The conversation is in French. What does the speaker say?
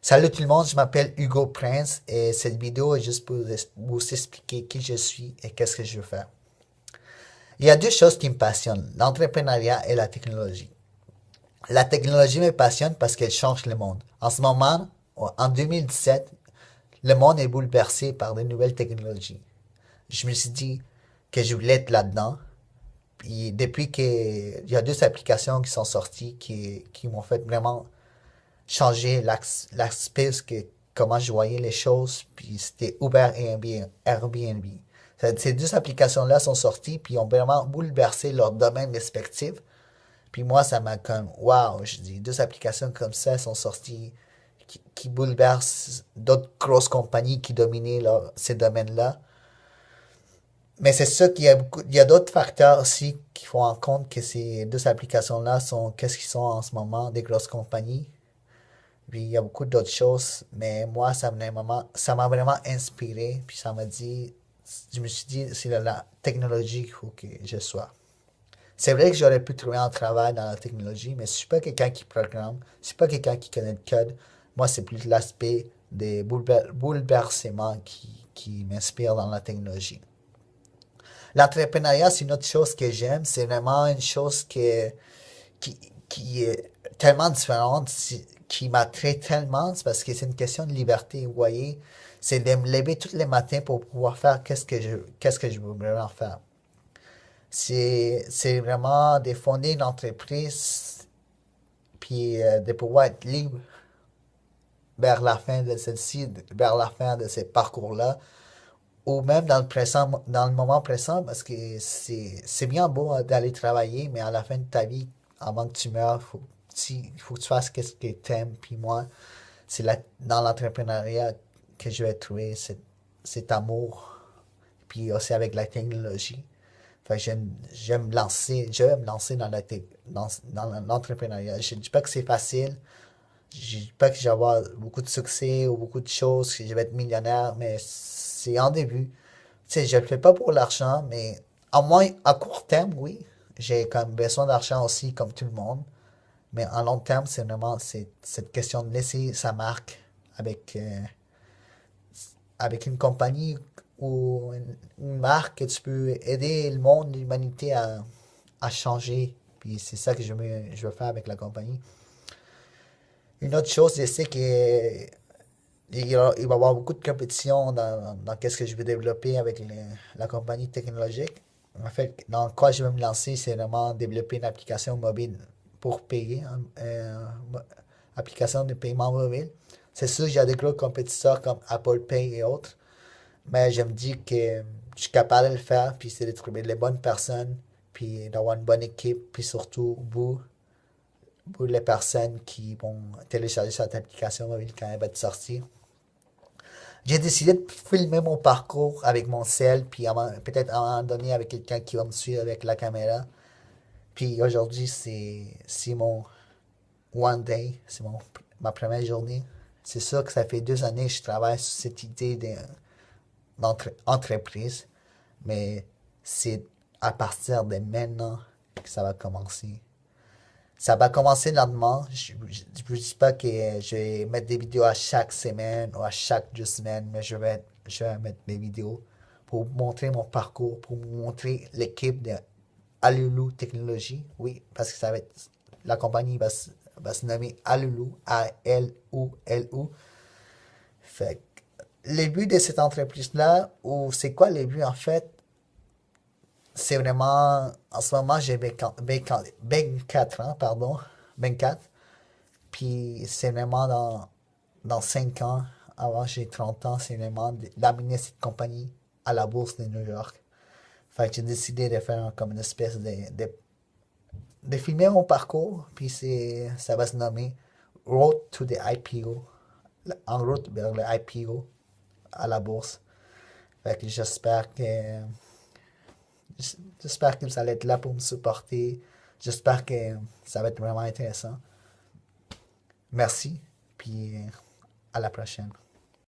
Salut tout le monde, je m'appelle Hugo Prince et cette vidéo est juste pour vous expliquer qui je suis et qu'est-ce que je veux faire. Il y a deux choses qui me passionnent, l'entrepreneuriat et la technologie. La technologie me passionne parce qu'elle change le monde. En ce moment, en 2017, le monde est bouleversé par de nouvelles technologies. Je me suis dit que je voulais être là-dedans. Puis depuis qu'il y a deux applications qui sont sorties qui m'ont fait vraiment changer l'aspect que comment je voyais les choses, puis c'était Uber et Airbnb. Ces deux applications-là sont sorties, puis ont vraiment bouleversé leur domaine respectif. Puis moi, ça m'a comme, waouh, je dis, deux applications comme ça sont sorties qui bouleversent d'autres grosses compagnies qui dominaient ces domaines-là. Mais c'est sûr qu'il y a il y a d'autres facteurs aussi qui font en compte que ces deux applications-là sont, qu'est-ce qu'ils sont en ce moment, des grosses compagnies. Puis il y a beaucoup d'autres choses, mais moi, ça m'a vraiment inspiré. Puis ça m'a dit, je me suis dit, c'est la technologie qu'il faut que je sois. C'est vrai que j'aurais pu trouver un travail dans la technologie, mais je suis pas quelqu'un qui programme, je suis pas quelqu'un qui connaît le code. Moi, c'est plus l'aspect des bouleversements qui m'inspire dans la technologie. L'entrepreneuriat, c'est une autre chose que j'aime. C'est vraiment une chose qui, qui est tellement différente, qui m'attrait tellement, c'est parce que c'est une question de liberté, vous voyez. C'est de me lever tous les matins pour pouvoir faire qu'est-ce que je veux vraiment faire. C'est vraiment de fonder une entreprise, puis de pouvoir être libre vers la fin de celle-ci, vers la fin de ce parcours-là, ou même dans le présent, dans le moment présent, parce que c'est bien beau d'aller travailler, mais à la fin de ta vie, avant que tu meurs, il faut que tu fasses ce que tu aimes. Puis moi, c'est dans l'entrepreneuriat que je vais trouver cet amour, puis aussi avec la technologie. Fait que je vais me lancer dans l'entrepreneuriat. Je ne dis pas que c'est facile, je dis pas que je vais avoir beaucoup de succès ou beaucoup de choses, que je vais être millionnaire, mais c'est en début. Tu sais, je le fais pas pour l'argent, mais à court terme, oui. J'ai comme besoin d'argent aussi, comme tout le monde. Mais en long terme, c'est vraiment cette question de laisser sa marque avec, euh, avec une compagnie ou une marque que tu peux aider le monde, l'humanité à changer. Puis c'est ça que je veux faire avec la compagnie. Une autre chose, je sais que il va y avoir beaucoup de compétition dans qu'est-ce que je vais développer avec la compagnie technologique. En fait, dans quoi je vais me lancer, c'est vraiment développer une application mobile pour payer, hein, application de paiement mobile. C'est sûr, il y a des gros compétiteurs comme Apple Pay et autres, mais je me dis que je suis capable de le faire, puis c'est de trouver les bonnes personnes, puis d'avoir une bonne équipe, puis surtout pour les personnes qui vont télécharger cette application mobile quand elle va être sortie. J'ai décidé de filmer mon parcours avec mon cell, puis peut-être à un moment donné avec quelqu'un qui va me suivre avec la caméra. Puis aujourd'hui, c'est mon one day, ma première journée. C'est sûr que ça fait 2 années que je travaille sur cette idée d'entreprise, mais c'est à partir de maintenant que ça va commencer. Ça va commencer lentement. Je ne dis pas que je vais mettre des vidéos à chaque semaine ou à chaque 2 semaines, mais je vais mettre mes vidéos pour vous montrer mon parcours, pour vous montrer l'équipe de Alulu Technologies. Oui, parce que la compagnie va se nommer Alulu, Alulu. Fait que le but de cette entreprise-là, ou c'est quoi le but en fait, c'est vraiment, en ce moment, j'ai 24 ans, pardon, 24. Puis c'est vraiment dans 5 ans, avant j'ai 30 ans, c'est vraiment d'amener cette compagnie à la bourse de New York. Fait que j'ai décidé de faire comme une espèce de filmer mon parcours, puis ça va se nommer Road to the IPO, en route vers le IPO à la bourse. Fait que j'espère que vous allez être là pour me supporter. J'espère que ça va être vraiment intéressant. Merci, puis à la prochaine.